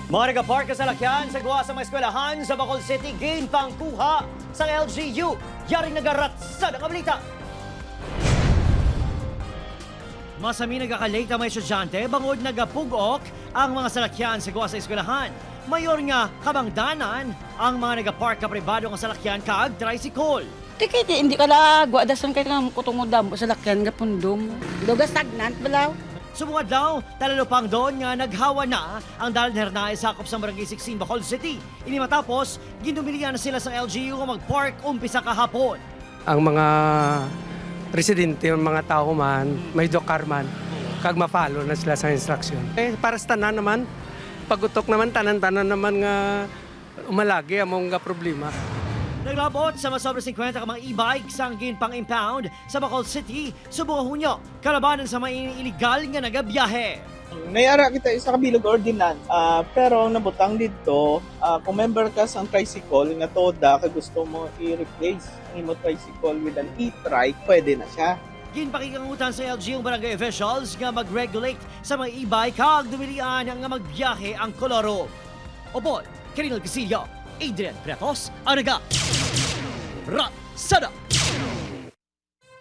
Mga nag-park sa salakyan sa gawa sa mga eskwelahan sa Bacolod City, gain pangkuha sa LGU. Yaring nagarat sa nakabalita. Masami nagkakalate ang mga estudyante, bangod nagapugok ang mga salakyan sa gawa sa eskwelahan. Mayor nga kabangdanan ang mga nag-park ka pribado ng salakyan kaag tricycle. Tikiti, hindi ka lagwa. Dasan kayo nga kutungod sa lakyan nga pundong. Doga stagnant balaw. Sumungad daw, talalupang doon nga naghawa na ang Dalner na isakop sa Barangay 16, Bacolod City. Ini matapos, ginumilian na sila sa LGU kung mag-park umpisa kahapon. Ang mga residente, ang mga tao man, may dokar man, kag ma-follow na sila sa instruction. Para sa tanan naman, pagutok naman, tanan-tanan naman nga umalagi among nga problema. Naglabot sa mga sobre 50 ka mga e-bike sang pang-impound sa Bacolod City, subong Hunyo, kalabanan sa mga illegal nga nagabiyahe. Nayara kita sa kabilog ordinance, pero ang nabutang dito, kung member ka sa tricycle nga toda ka gusto mo i-replace ang imo tricycle with an e-trike, pwede na siya. Ginpakikangutan sa LGU barangay officials nga mag-regulate sa mga e-bike kag dumilian nga magbiyahe ang koloro. Opol, Karinal Casillo, Adrian Pretos, ang naga. Ratsada!